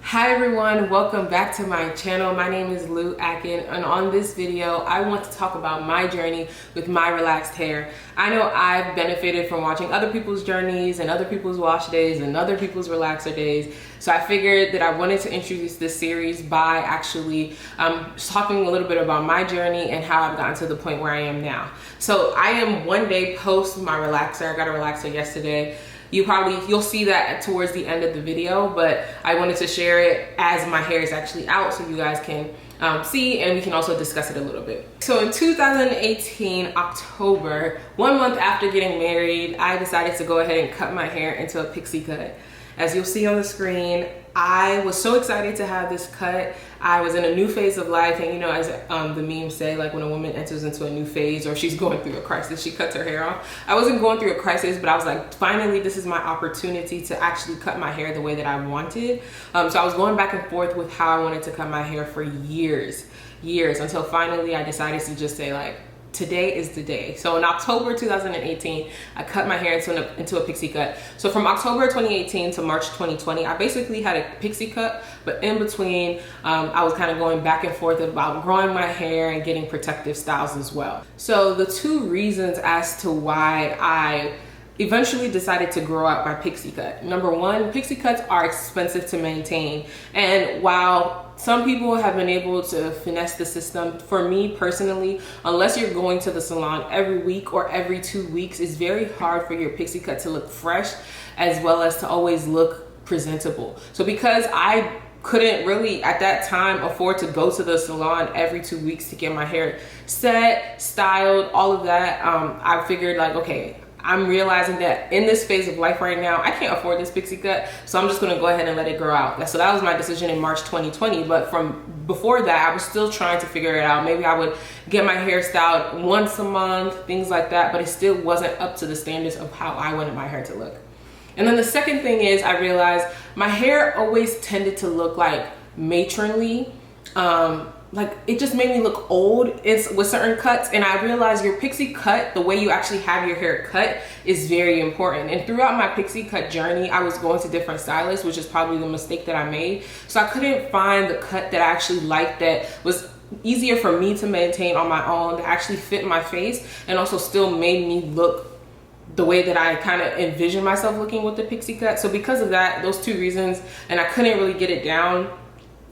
Hi everyone, welcome back to my channel. My name is Akin, and on this video I want to talk about my journey with my relaxed hair. I know I've benefited from watching other people's journeys and other people's wash days and other people's relaxer days, so I figured that I wanted to introduce this series by actually talking a little bit about my journey and how I've gotten to the point where I am now. So I am one day post my relaxer. I got a relaxer yesterday. You'll see that towards the end of the video, but I wanted to share it as my hair is actually out so you guys can see, and we can also discuss it a little bit. So in 2018 October, 1 month after getting married, I decided to go ahead and cut my hair into a pixie cut. As you'll see on the screen, I was so excited to have this cut. I was in a new phase of life, and you know, as the memes say, like when a woman enters into a new phase or she's going through a crisis, she cuts her hair off. I wasn't going through a crisis, but I was like, finally, this is my opportunity to actually cut my hair the way that I wanted. So I was going back and forth with how I wanted to cut my hair for years, until finally I decided to just say, like, today is the day. So in October 2018, I cut my hair into a pixie cut. So from October 2018 to March 2020, I basically had a pixie cut, but in between, I was kind of going back and forth about growing my hair and getting protective styles as well. So the two reasons as to why I eventually decided to grow out my pixie cut. Number one, pixie cuts are expensive to maintain. And while some people have been able to finesse the system, for me personally, unless you're going to the salon every week or every 2 weeks, it's very hard for your pixie cut to look fresh as well as to always look presentable. So because I couldn't really at that time afford to go to the salon every 2 weeks to get my hair set, styled, all of that, I figured, like, okay, I'm realizing that in this phase of life right now, I can't afford this pixie cut, so I'm just gonna go ahead and let it grow out. So that was my decision in March 2020, but from before that, I was still trying to figure it out. Maybe I would get my hair styled once a month, things like that, but it still wasn't up to the standards of how I wanted my hair to look. And then the second thing is, I realized my hair always tended to look like matronly, like it just made me look old with certain cuts. And I realized your pixie cut, the way you actually have your hair cut, is very important. And throughout my pixie cut journey, I was going to different stylists, which is probably the mistake that I made. So I couldn't find the cut that I actually liked, that was easier for me to maintain on my own, that actually fit my face and also still made me look the way that I kind of envisioned myself looking with the pixie cut. So because of that, those two reasons, and I couldn't really get it down,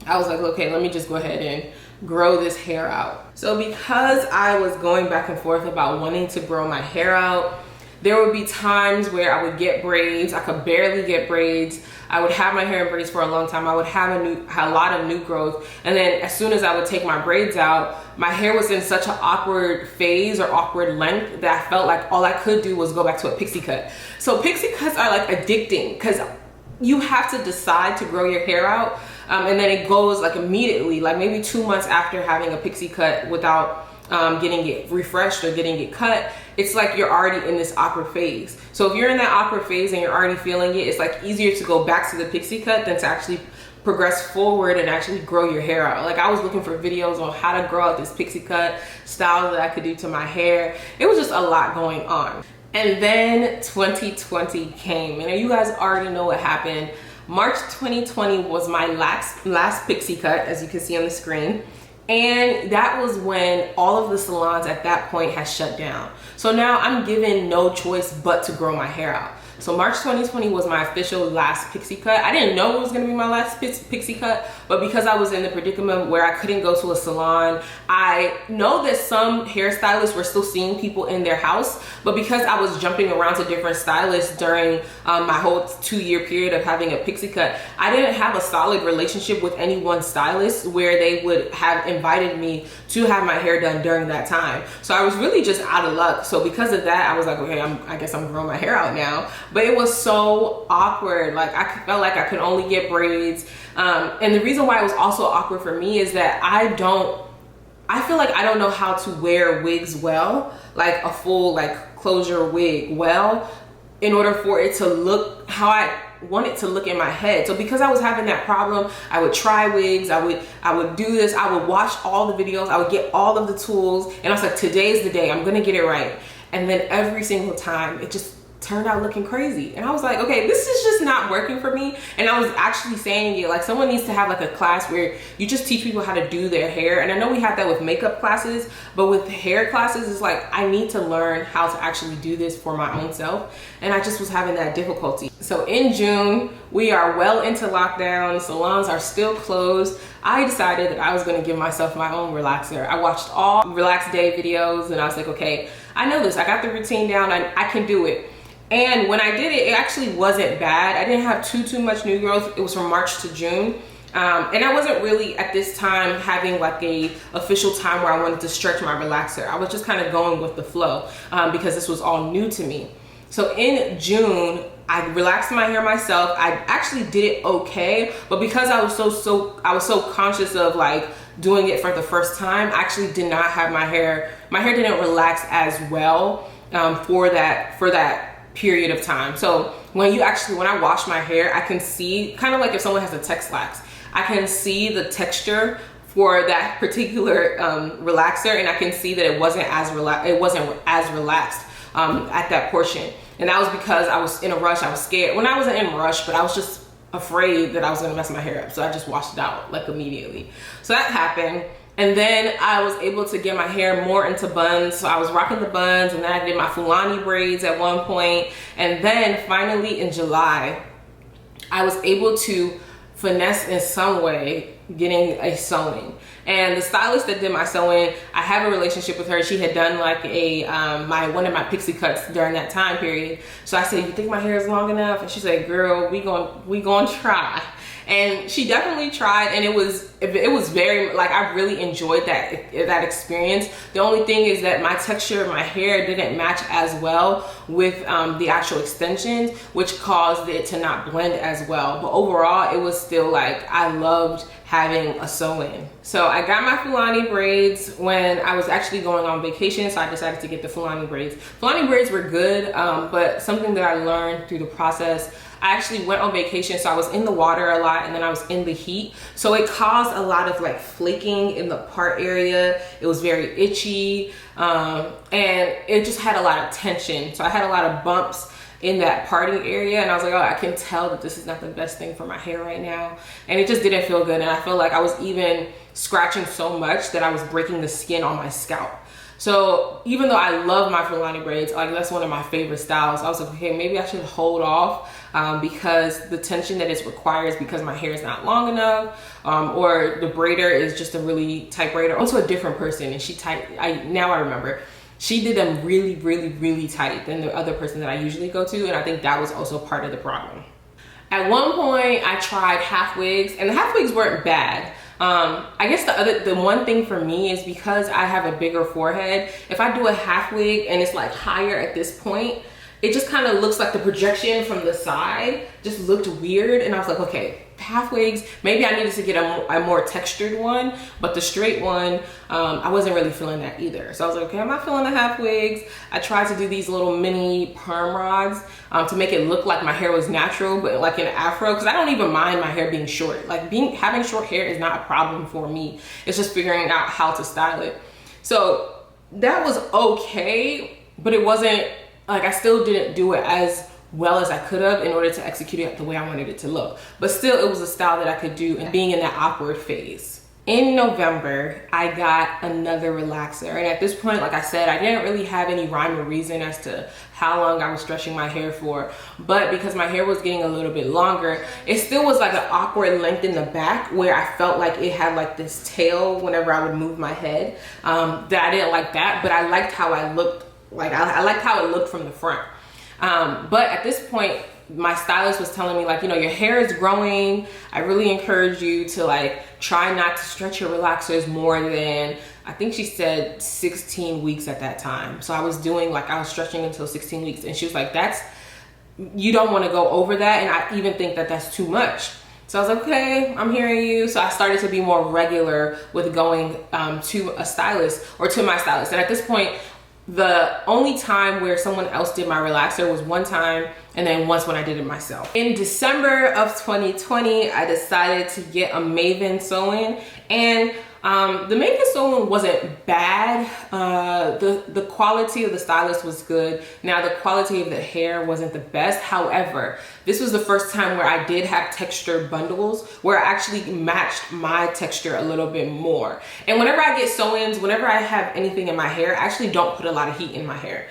I was like, okay, let me just go ahead and grow this hair out. So because I was going back and forth about wanting to grow my hair out, there would be times where I would get braids. I could barely get braids. I would have my hair in braids for a long time. I would have a lot of new growth. And then as soon as I would take my braids out, my hair was in such an awkward phase or awkward length that I felt like all I could do was go back to a pixie cut. So pixie cuts are like addicting, because you have to decide to grow your hair out, and then it goes like immediately, like maybe 2 months after having a pixie cut without getting it refreshed or getting it cut. It's like you're already in this awkward phase. So if you're in that awkward phase and you're already feeling it, it's like easier to go back to the pixie cut than to actually progress forward and actually grow your hair out. Like I was looking for videos on how to grow out this pixie cut style that I could do to my hair. It was just a lot going on. And then 2020 came, and you guys already know what happened. March 2020 was my last pixie cut, as you can see on the screen. And that was when all of the salons at that point had shut down. So now I'm given no choice but to grow my hair out. So March 2020 was my official last pixie cut. I didn't know it was gonna be my last pixie cut, but because I was in the predicament where I couldn't go to a salon, I know that some hairstylists were still seeing people in their house, but because I was jumping around to different stylists during my whole 2-year period of having a pixie cut, I didn't have a solid relationship with any one stylist where they would have invited me to have my hair done during that time. So I was really just out of luck. So because of that, I was like, okay, I guess I'm growing my hair out now. But it was so awkward. Like I felt like I could only get braids. And the reason why it was also awkward for me is that I feel like I don't know how to wear wigs well, like a full like closure wig well, in order for it to look how I want it to look in my head. So because I was having that problem, I would try wigs, I would do this, I would watch all the videos, I would get all of the tools, and I was like, today's the day, I'm gonna get it right. And then every single time it just turned out looking crazy. And I was like, okay, this is just not working for me. And I was actually saying it, like, someone needs to have like a class where you just teach people how to do their hair. And I know we have that with makeup classes, but with hair classes, it's like, I need to learn how to actually do this for my own self. And I just was having that difficulty. So in June, we are well into lockdown. Salons are still closed. I decided that I was gonna give myself my own relaxer. I watched all relax day videos and I was like, okay, I know this, I got the routine down, I can do it. And when I did it, it actually wasn't bad. I didn't have too much new growth. It was from March to June. And I wasn't really at this time having like a official time where I wanted to stretch my relaxer. I was just kind of going with the flow because this was all new to me. So in June, I relaxed my hair myself. I actually did it okay, but because I was so conscious of like doing it for the first time, I actually did not have my hair didn't relax as well for that period of time. So when I wash my hair, I can see, kind of like if someone has a Tex-Lax, I can see the texture for that particular relaxer, and I can see that it wasn't as relaxed at that portion. And that was because I was in a rush. I was scared. When I wasn't in a rush, but I was just afraid that I was gonna mess my hair up. So I just washed it out like immediately. So that happened. And then I was able to get my hair more into buns. So I was rocking the buns, and then I did my Fulani braids at one point. And then finally in July, I was able to finesse in some way getting a sewing. And the stylist that did my sewing, I have a relationship with her. She had done like one of my Pixie cuts during that time period. So I said, you think my hair is long enough? And she said, girl, we gonna try. And she definitely tried, and it was very, like, I really enjoyed that experience. The only thing is that my texture of my hair didn't match as well with the actual extensions, which caused it to not blend as well. But overall, it was still like, I loved having a sew-in. So I got my Fulani braids when I was actually going on vacation, so I decided to get the Fulani braids. Fulani braids were good, but something that I learned through the process, I actually went on vacation, so I was in the water a lot, and then I was in the heat. So it caused a lot of like flaking in the part area. It was very itchy, and it just had a lot of tension. So I had a lot of bumps in that parting area, and I was like, oh, I can tell that this is not the best thing for my hair right now. And it just didn't feel good, and I felt like I was even scratching so much that I was breaking the skin on my scalp. So even though I love my Fulani braids, like that's one of my favorite styles, I was like, okay, maybe I should hold off because the tension that it requires, because my hair is not long enough, or the braider is just a really tight braider. Also a different person, and now I remember, she did them really, really, really tight than the other person that I usually go to, and I think that was also part of the problem. At one point, I tried half wigs, and the half wigs weren't bad. I guess the one thing for me is because I have a bigger forehead, if I do a half wig and it's like higher at this point, it just kind of looks like the projection from the side just looked weird. And I was like, okay, half wigs, maybe I needed to get a more textured one, but the straight one, I wasn't really feeling that either. So I was like, okay, I'm not feeling the half wigs. I tried to do these little mini perm rods to make it look like my hair was natural, but like an afro, because I don't even mind my hair being short. Like having short hair is not a problem for me. It's just figuring out how to style it. So that was okay, but it wasn't, like, I still didn't do it as well as I could have in order to execute it the way I wanted it to look. But still, it was a style that I could do, and being in that awkward phase. In November, I got another relaxer. And at this point, like I said, I didn't really have any rhyme or reason as to how long I was stretching my hair for. But because my hair was getting a little bit longer, it still was like an awkward length in the back where I felt like it had like this tail whenever I would move my head. That I didn't like that, but I liked how I looked. Like I liked how it looked from the front. But at this point, my stylist was telling me, like, you know, your hair is growing. I really encourage you to like try not to stretch your relaxers more than, I think she said 16 weeks at that time. So I was stretching until 16 weeks. And she was like, you don't want to go over that. And I even think that that's too much. So I was like, okay, I'm hearing you. So I started to be more regular with going to a stylist, or to my stylist. And at this point, the only time where someone else did my relaxer was one time, and then once when I did it myself. In December of 2020, I decided to get a Maven sew-in, and the Maven sew-in wasn't bad. The quality of the stylist was good. Now the quality of the hair wasn't the best. However, this was the first time where I did have texture bundles where I actually matched my texture a little bit more. And whenever I get sew-ins, whenever I have anything in my hair, I actually don't put a lot of heat in my hair.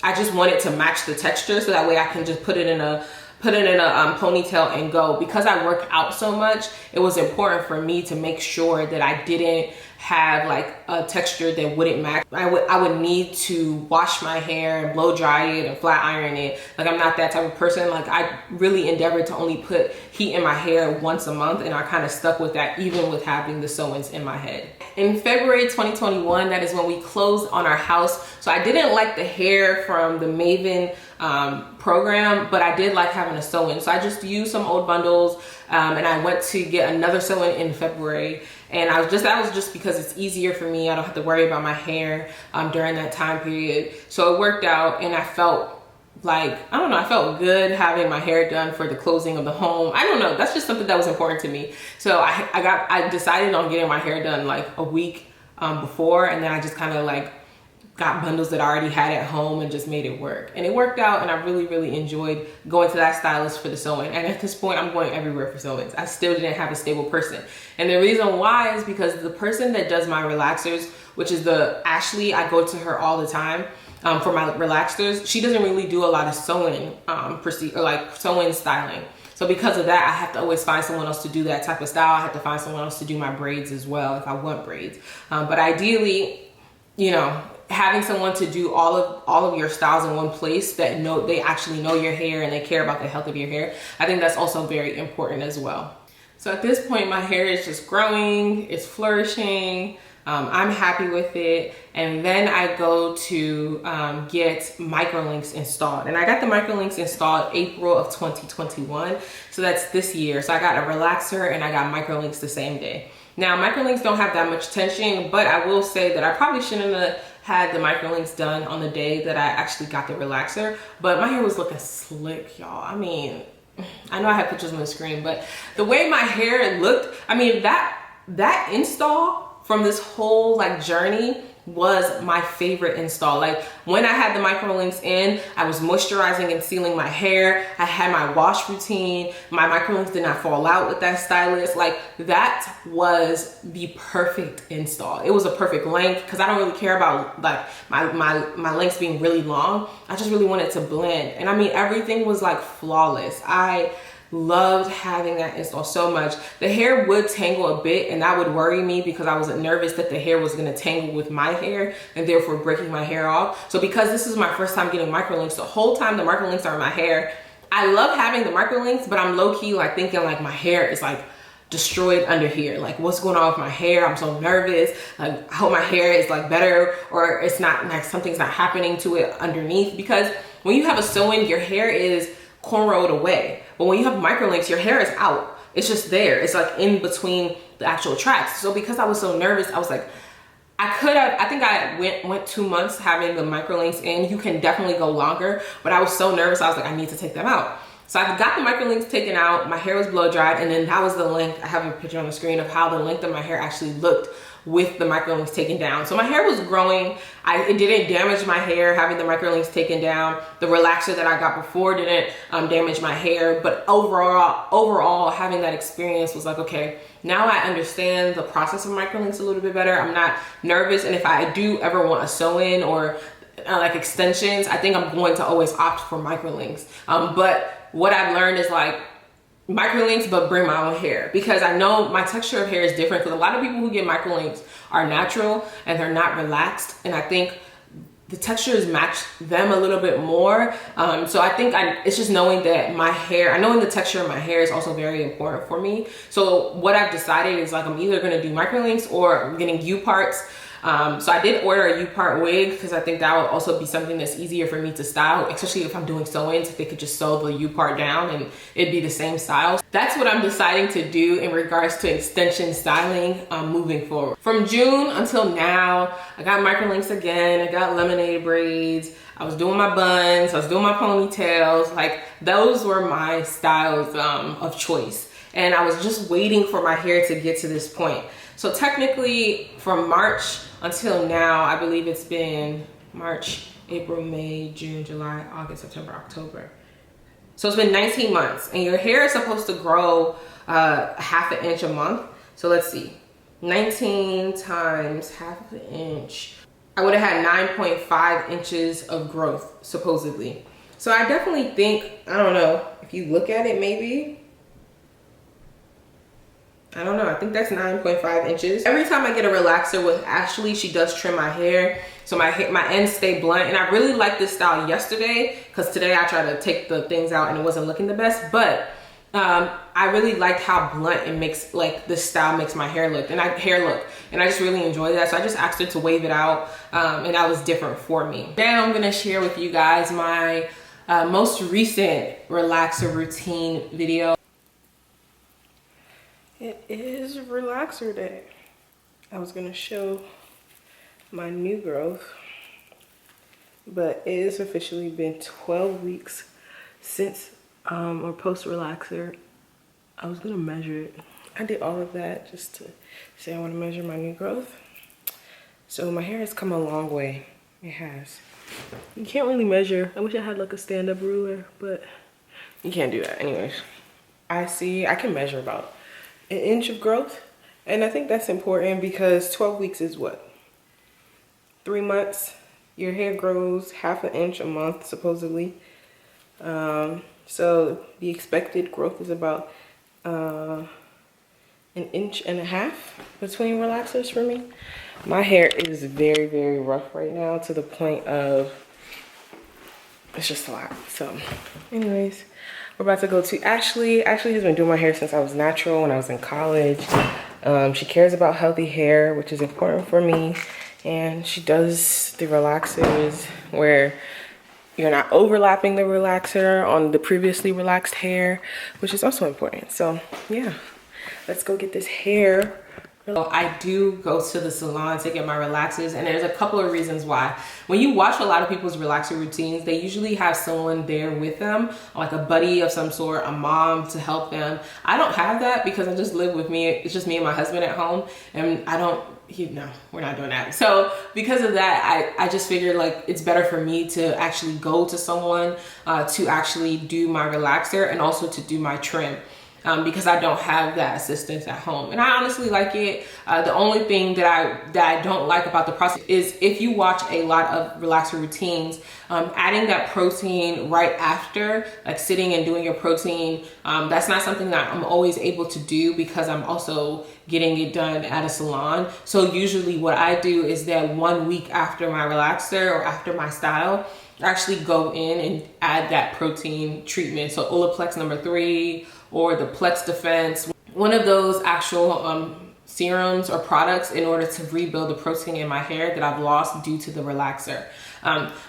I just want it to match the texture, so that way I can just put it in a ponytail and go. Because I work out so much, it was important for me to make sure that I didn't have like a texture that wouldn't match. I would need to wash my hair and blow dry it and flat iron it. Like, I'm not that type of person. Like, I really endeavored to only put heat in my hair once a month, and I kind of stuck with that even with having the sew-ins in my head. In February 2021, that is when we closed on our house. So I didn't like the hair from the Maven program, but I did like having a sew-in. So I just used some old bundles, and I went to get another sew-in in February. And that was just because it's easier for me. I don't have to worry about my hair during that time period. So it worked out, and I felt like, I don't know, I felt good having my hair done for the closing of the home. I don't know, that's just something that was important to me. So I decided on getting my hair done like a week before, and then I just kind of like got bundles that I already had at home and just made it work. And it worked out, and I really, really enjoyed going to that stylist for the sewing. And at this point, I'm going everywhere for sewings. I still didn't have a stable person. And the reason why is because the person that does my relaxers, which is the Ashley, I go to her all the time for my relaxers. She doesn't really do a lot of sewing sewing styling. So because of that, I have to always find someone else to do that type of style. I have to find someone else to do my braids as well if I want braids. But ideally, you know, having someone to do all of your styles in one place that they actually know your hair and they care about the health of your hair, I think that's also very important as well. So at this point, my hair is just growing, it's flourishing. I'm happy with it. And then I go to get Microlinks installed. And I got the Microlinks installed April of 2021. So that's this year. So I got a relaxer and I got Microlinks the same day. Now, Microlinks don't have that much tension, but I will say that I probably shouldn't have had the Microlinks done on the day that I actually got the relaxer, but my hair was looking slick, y'all. I mean, I know I have pictures on the screen, but the way my hair looked, I mean, that install from this whole like journey was my favorite install. Like, when I had the Microlinks in, I was moisturizing and sealing my hair. I had my wash routine. My Microlinks did not fall out with that stylist. Like, that was the perfect install. It was a perfect length because I don't really care about like my lengths being really long. I just really wanted to blend. And I mean, everything was like flawless. I loved having that install so much. The hair would tangle a bit, and that would worry me because I was nervous that the hair was going to tangle with my hair and therefore breaking my hair off. So because this is my first time getting Microlinks, the whole time the Microlinks are in my hair, I love having the Microlinks, but I'm low-key like thinking like my hair is like destroyed under here. Like, what's going on with my hair? I'm so nervous. Like, I hope my hair is like better, or it's not like something's not happening to it underneath, because when you have a sew-in, your hair is cornrowed away. But when you have Microlinks, your hair is out. It's just there. It's like in between the actual tracks. So because I was so nervous, I was like, I think I went 2 months having the Microlinks in. You can definitely go longer, but I was so nervous. I was like, I need to take them out. So I got the Microlinks taken out. My hair was blow dried, and then that was the length. I have a picture on the screen of how the length of my hair actually looked with the Microlinks taken down. So my hair was growing. It didn't damage my hair having the Microlinks taken down. The relaxer that I got before didn't damage my hair. But overall, having that experience was like, okay, now I understand the process of Microlinks a little bit better. I'm not nervous. And if I do ever want a sew-in or like extensions, I think I'm going to always opt for Microlinks. But what I've learned is like, Microlinks, but bring my own hair, because I know my texture of hair is different, because a lot of people who get Microlinks are natural and they're not relaxed, and I think the textures match them a little bit more. So I think it's just knowing that my hair, knowing the texture of my hair is also very important for me. So what I've decided is like, I'm either going to do Microlinks or I'm getting U-parts. So I did order a U-part wig because I think that would also be something that's easier for me to style, especially if I'm doing sew-ins. If they could just sew the U-part down and it'd be the same style. That's what I'm deciding to do in regards to extension styling moving forward. From June until now, I got Microlinks again. I got lemonade braids. I was doing my buns, I was doing my ponytails. Like those were my styles of choice. And I was just waiting for my hair to get to this point. So technically from March until now, I believe it's been March, April, May, June, July, August, September, October. So it's been 19 months and your hair is supposed to grow half an inch a month. So let's see, 19 times half an inch. I would have had 9.5 inches of growth, supposedly. So I definitely think, I don't know, if you look at it maybe, I don't know, I think that's 9.5 inches. Every time I get a relaxer with Ashley, she does trim my hair. So my ends stay blunt. And I really liked this style yesterday because today I tried to take the things out and it wasn't looking the best. But I really liked how blunt it makes, like this style makes my hair look. And I just really enjoy that. So I just asked her to wave it out and that was different for me. Now I'm gonna share with you guys my most recent relaxer routine video. It is relaxer day. I was gonna show my new growth, but it has officially been 12 weeks since or post relaxer. I was gonna measure it. I did all of that just to say I want to measure my new growth. So my hair has come a long way. It has. You can't really measure. I wish I had like a stand-up ruler, but you can't do that. Anyways, I can measure about an inch of growth, and I think that's important because 12 weeks is what? 3 months. Your hair grows half an inch a month, supposedly. So the expected growth is about an inch and a half between relaxers for me. My hair is very, very rough right now to the point of it's just a lot. So anyways, we're about to go to Ashley. Ashley has been doing my hair since I was natural when I was in college. She cares about healthy hair, which is important for me. And she does the relaxers where you're not overlapping the relaxer on the previously relaxed hair, which is also important. So yeah, let's go get this hair. I do go to the salon to get my relaxers, and there's a couple of reasons why. When you watch a lot of people's relaxer routines, they usually have someone there with them, like a buddy of some sort, a mom to help them. I don't have that because I just live with me. It's just me and my husband at home, and no, we're not doing that. So because of that, I just figured like it's better for me to actually go to someone to actually do my relaxer and also to do my trim. Because I don't have that assistance at home, and I honestly like it. The only thing that I don't like about the process is if you watch a lot of relaxer routines, adding that protein right after, like sitting and doing your protein, that's not something that I'm always able to do because I'm also getting it done at a salon. So usually what I do is that 1 week after my relaxer or after my style, I actually go in and add that protein treatment. So Olaplex number 3 or the Plex Defense, one of those actual serums or products in order to rebuild the protein in my hair that I've lost due to the relaxer.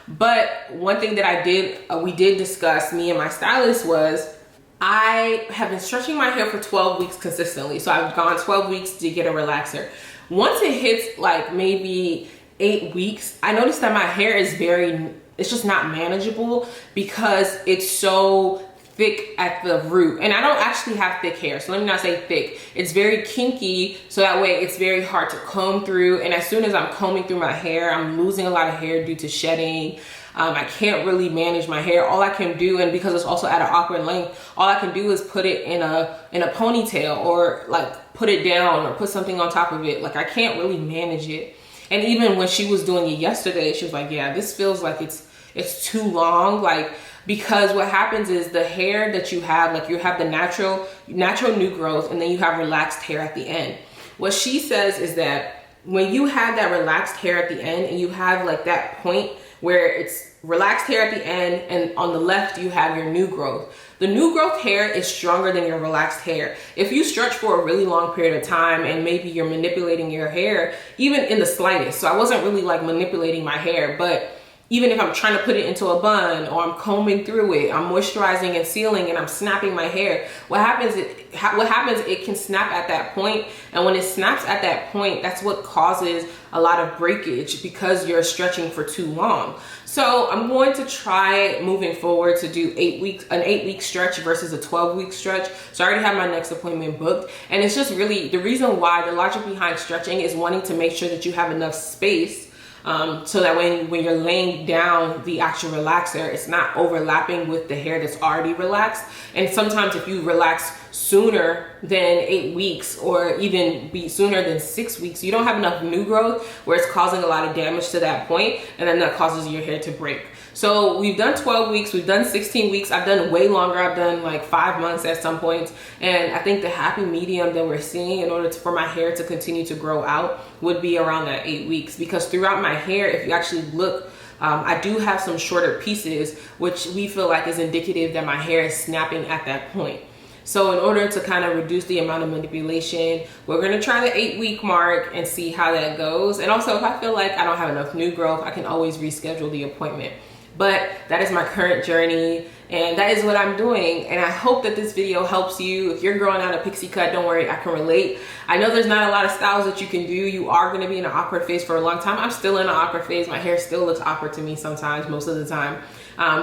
But one thing that we did discuss, me and my stylist, was I have been stretching my hair for 12 weeks consistently. So I've gone 12 weeks to get a relaxer. Once it hits like maybe 8 weeks, I noticed that my hair is it's just not manageable because it's so thick at the root. And I don't actually have thick hair, so let me not say thick. It's very kinky, so that way it's very hard to comb through. And as soon as I'm combing through my hair, I'm losing a lot of hair due to shedding. I can't really manage my hair. All I can do, and because it's also at an awkward length, all I can do is put it in a ponytail or like put it down or put something on top of it. Like I can't really manage it. And even when she was doing it yesterday, she was like, yeah, this feels like it's too long. Like, because what happens is the hair that you have, like you have the natural new growth, and then you have relaxed hair at the end. What she says is that when you have that relaxed hair at the end and you have like that point where it's relaxed hair at the end and on the left you have your new growth. The new growth hair is stronger than your relaxed hair. If you stretch for a really long period of time and maybe you're manipulating your hair, even in the slightest. So I wasn't really like manipulating my hair, but even if I'm trying to put it into a bun or I'm combing through it, I'm moisturizing and sealing and I'm snapping my hair, what happens, it can snap at that point. And when it snaps at that point, that's what causes a lot of breakage because you're stretching for too long. So I'm going to try moving forward to do an 8-week stretch versus a 12-week stretch. So I already have my next appointment booked. And it's just really the reason why, the logic behind stretching is wanting to make sure that you have enough space so that when you're laying down the actual relaxer, it's not overlapping with the hair that's already relaxed. And sometimes if you relax sooner than 8 weeks, or even be sooner than 6 weeks, you don't have enough new growth where it's causing a lot of damage to that point, and then that causes your hair to break. So we've done 12 weeks, we've done 16 weeks, I've done way longer, I've done like 5 months at some points. And I think the happy medium that we're seeing in order for my hair to continue to grow out would be around that 8 weeks. Because throughout my hair, if you actually look, I do have some shorter pieces, which we feel like is indicative that my hair is snapping at that point. So in order to kind of reduce the amount of manipulation, we're gonna try the 8-week mark and see how that goes. And also, if I feel like I don't have enough new growth, I can always reschedule the appointment. But that is my current journey, and that is what I'm doing. And I hope that this video helps you. If you're growing out a pixie cut, don't worry, I can relate. I know there's not a lot of styles that you can do. You are gonna be in an awkward phase for a long time. I'm still in an awkward phase. My hair still looks awkward to me sometimes, most of the time.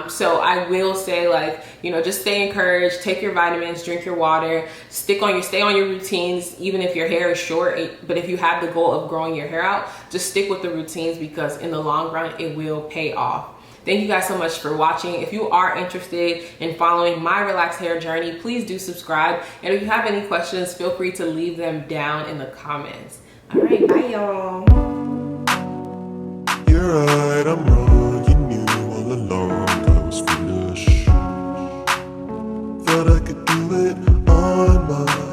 So I will say, like, you know, just stay encouraged, take your vitamins, drink your water, stay on your routines, even if your hair is short. But if you have the goal of growing your hair out, just stick with the routines, because in the long run, it will pay off. Thank you guys so much for watching. If you are interested in following my relaxed hair journey, please do subscribe. And if you have any questions, feel free to leave them down in the comments. All right, bye y'all. You're right, I'm wrong. You knew all along I was foolish. Thought I could do it on my